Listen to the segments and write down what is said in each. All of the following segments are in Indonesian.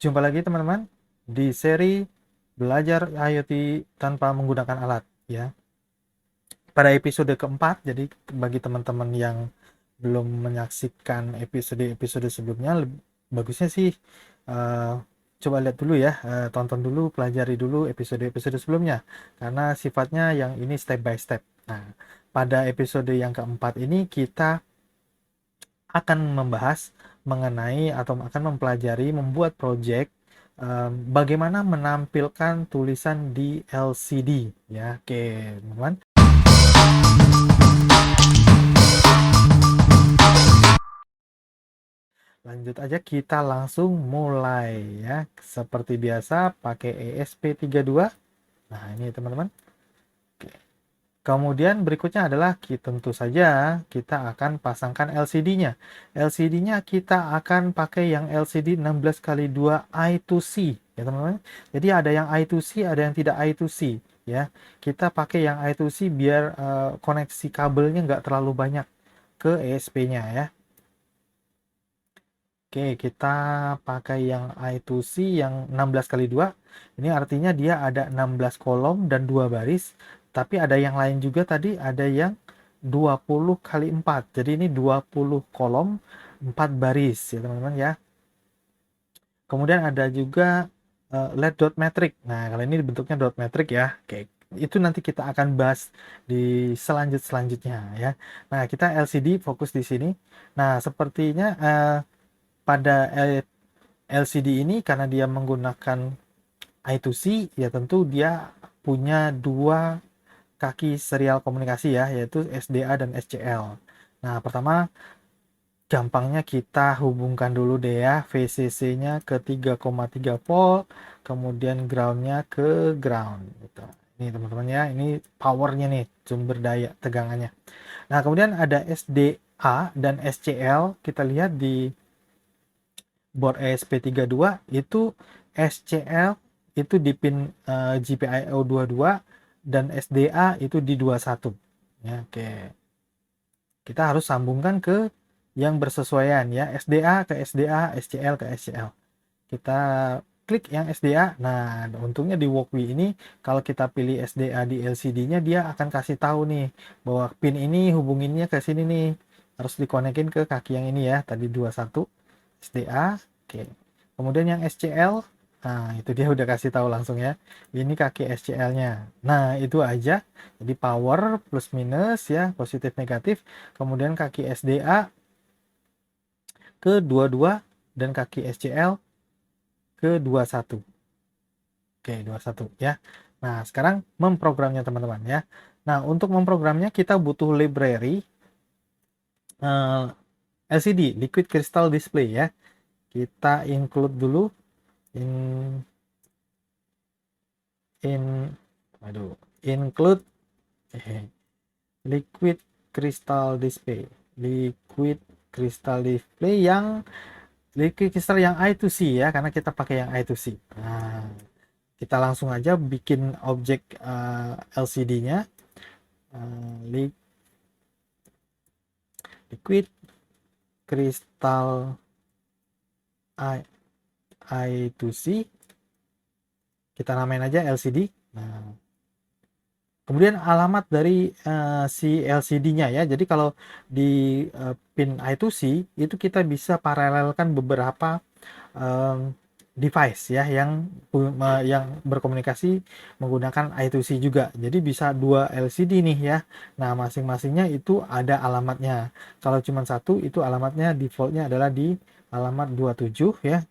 Jumpa lagi teman-teman di seri belajar IoT tanpa menggunakan alat ya. Pada episode keempat, jadi bagi teman-teman yang belum menyaksikan episode-episode sebelumnya, bagusnya sih uh, coba lihat dulu ya, tonton dulu, pelajari dulu episode-episode sebelumnya, karena sifatnya yang ini step by step. Nah, pada episode yang keempat ini kita akan membahas mengenai atau akan mempelajari membuat project bagaimana menampilkan tulisan di LCD ya. Oke, teman-teman. Lanjut aja, kita langsung mulai ya. Seperti biasa pakai ESP32. Nah, ini teman-teman. Kemudian berikutnya adalah tentu saja kita akan pasangkan LCD-nya. LCD-nya kita akan pakai yang LCD 16x2 I2C ya teman-teman. Jadi ada yang I2C, ada yang tidak I2C ya. Kita pakai yang I2C biar koneksi kabelnya nggak terlalu banyak ke ESP-nya ya. Oke, kita pakai yang I2C yang 16x2. Ini artinya dia ada 16 kolom dan 2 baris. Tapi ada yang lain juga tadi, ada yang 20x4. Jadi ini 20 kolom, 4 baris ya teman-teman ya. Kemudian ada juga LED dot matrix. Nah, kalau ini bentuknya dot matrix ya. Oke, itu nanti kita akan bahas di selanjutnya ya. Nah, kita LCD fokus di sini. Nah, sepertinya pada LCD ini karena dia menggunakan I2C ya tentu dia punya dua kaki serial komunikasi ya, yaitu SDA dan SCL. Nah, pertama gampangnya kita hubungkan dulu deh ya VCC-nya ke 3,3 volt, kemudian ground-nya ke ground gitu. Ini teman-teman ya, ini powernya nih, sumber daya tegangannya. Nah, kemudian ada SDA dan SCL, kita lihat di board ESP32 itu SCL itu di pin GPIO 22 dan SDA itu di 21 ya. Oke, kita harus sambungkan ke yang bersesuaian ya, SDA ke SDA, SCL ke SCL. Kita klik yang SDA. Nah, untungnya di Walkbee ini kalau kita pilih SDA di LCD-nya dia akan kasih tahu nih bahwa pin ini hubunginnya ke sini nih, harus dikonekin ke kaki yang ini ya, tadi 21 SDA. Oke, kemudian yang SCL, nah itu dia udah kasih tahu langsung ya, ini kaki SCL-nya. Nah, itu aja. Jadi power plus minus ya, positif negatif, kemudian kaki SDA ke 22 dan kaki SCL ke 21. Oke, 21 ya. Nah, sekarang memprogramnya teman-teman ya. Nah, untuk memprogramnya kita butuh library LCD, Liquid Crystal Display ya. Kita include dulu in in aduh, include Liquid Crystal Display. Liquid Crystal Display yang Liquid Crystal yang I2C ya, karena kita pakai yang I2C. Nah, kita langsung aja bikin objek LCD-nya. Liquid Crystal I2C, kita namain aja LCD. Nah, kemudian alamat dari si LCD-nya ya. Jadi kalau di pin I2C itu kita bisa paralelkan beberapa device ya yang berkomunikasi menggunakan I2C juga. Jadi bisa dua LCD nih ya. Nah, masing-masingnya itu ada alamatnya. Kalau cuma satu itu alamatnya defaultnya adalah di alamat 27 ya.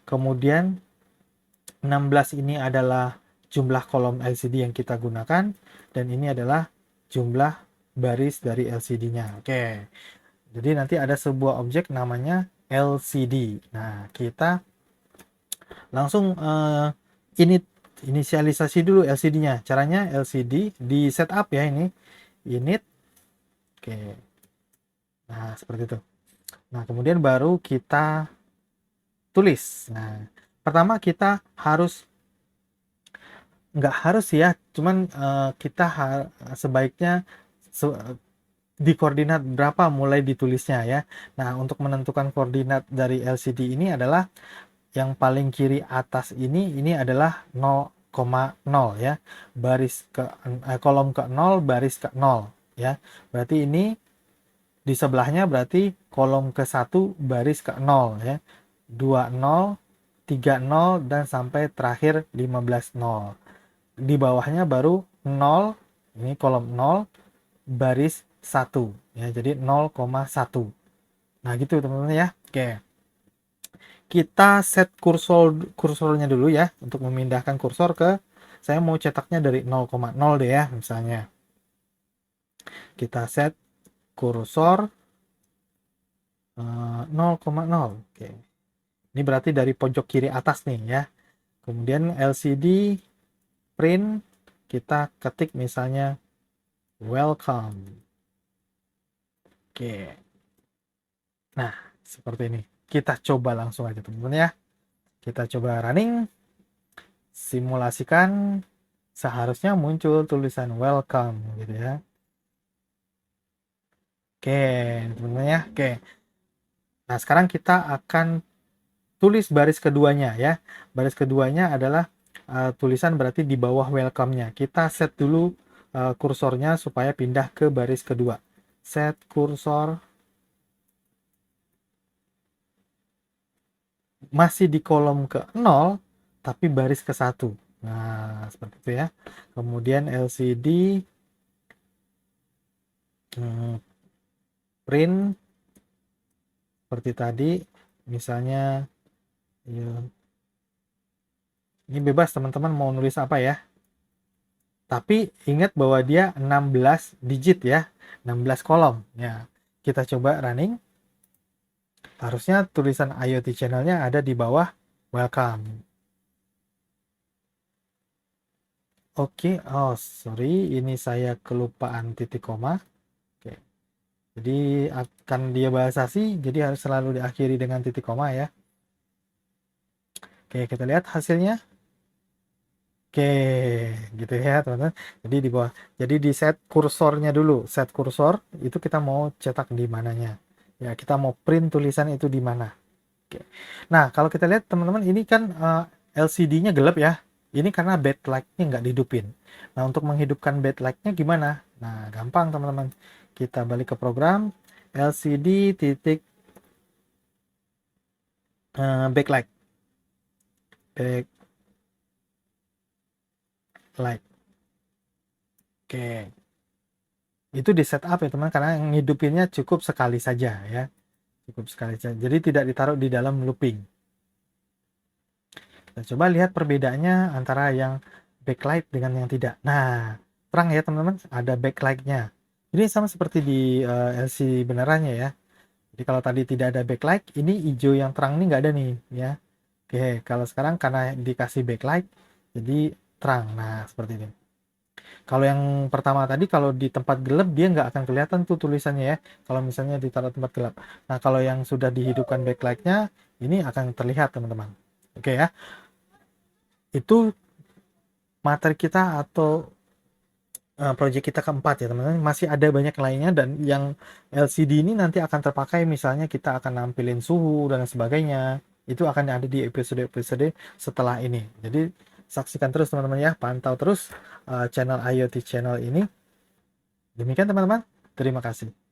Kemudian 16 ini adalah jumlah kolom LCD yang kita gunakan dan ini adalah jumlah baris dari LCD-nya. Oke. Jadi nanti ada sebuah objek namanya LCD. Nah, kita langsung inisialisasi dulu LCD-nya. Caranya LCD di setup ya ini. Init. Oke. Nah, seperti itu. Nah, kemudian baru kita tulis. Nah, pertama kita harus nggak harus ya, cuman kita sebaiknya di koordinat berapa mulai ditulisnya ya. Nah, untuk menentukan koordinat dari LCD ini adalah yang paling kiri atas ini adalah 0,0 ya. Kolom ke 0, baris ke 0 ya. Berarti ini di sebelahnya berarti kolom ke 1, baris ke 0 ya. 20, 30 dan sampai terakhir 15 0. Di bawahnya baru 0, ini kolom 0, baris 1 ya. Jadi 0,1. Nah, gitu teman-teman ya. Oke. Kita set kursornya dulu ya untuk memindahkan kursor ke, saya mau cetaknya dari 0,0 deh ya misalnya. Kita set kursor 0,0. Oke. Ini berarti dari pojok kiri atas nih ya. Kemudian LCD print, kita ketik misalnya welcome. Oke. Nah, seperti ini. Kita coba langsung aja teman-teman ya. Kita coba running, simulasikan, seharusnya muncul tulisan welcome gitu ya. Oke, teman-teman ya. Oke. Nah, sekarang kita akan tulis baris keduanya ya. Baris keduanya adalah tulisan berarti di bawah welcome-nya. Kita set dulu kursornya supaya pindah ke baris kedua. Set kursor masih di kolom ke 0 tapi baris ke 1. Nah, seperti itu ya. Kemudian LCD print seperti tadi, misalnya ya, ini bebas teman-teman mau nulis apa ya. Tapi ingat bahwa dia 16 digit ya, 16 kolom. Ya, kita coba running. Harusnya tulisan IoT channelnya ada di bawah welcome. Oke, oh sorry, ini saya kelupaan titik koma. Oke, jadi akan dia bahasa sih, jadi harus selalu diakhiri dengan titik koma ya. Oke, kita lihat hasilnya. Oke, gitu ya teman-teman. Jadi di bawah, jadi di set kursornya dulu. Set kursor itu kita mau cetak di mananya. Ya, kita mau print tulisan itu di mana. Oke. Nah, kalau kita lihat teman-teman, ini kan LCD-nya gelap ya. Ini karena backlight-nya nggak dihidupin. Nah, untuk menghidupkan backlight-nya gimana? Nah, gampang teman-teman. Kita balik ke program, LCD titik backlight. Backlight. Oke. Itu di setup ya teman, karena ngidupinnya cukup sekali saja ya. Cukup sekali saja. Jadi tidak ditaruh di dalam looping. Kita coba lihat perbedaannya antara yang backlight dengan yang tidak. Nah, terang ya teman-teman, ada backlight-nya. Ini sama seperti di LCD benerannya ya. Jadi kalau tadi tidak ada backlight, ini hijau yang terang ini nggak ada nih ya. Oke, kalau sekarang karena dikasih backlight, jadi terang. Nah, seperti ini. Kalau yang pertama tadi, kalau di tempat gelap dia nggak akan kelihatan tuh tulisannya ya. Kalau misalnya ditaruh tempat gelap. Nah, kalau yang sudah dihidupkan backlight-nya, ini akan terlihat teman-teman. Oke ya. Itu materi kita atau proyek kita keempat ya teman-teman. Masih ada banyak lainnya, dan yang LCD ini nanti akan terpakai misalnya kita akan nampilin suhu dan sebagainya. Itu akan ada di episode-episode setelah ini. Jadi saksikan terus teman-teman ya, pantau terus channel IoT channel ini. Demikian teman-teman, terima kasih.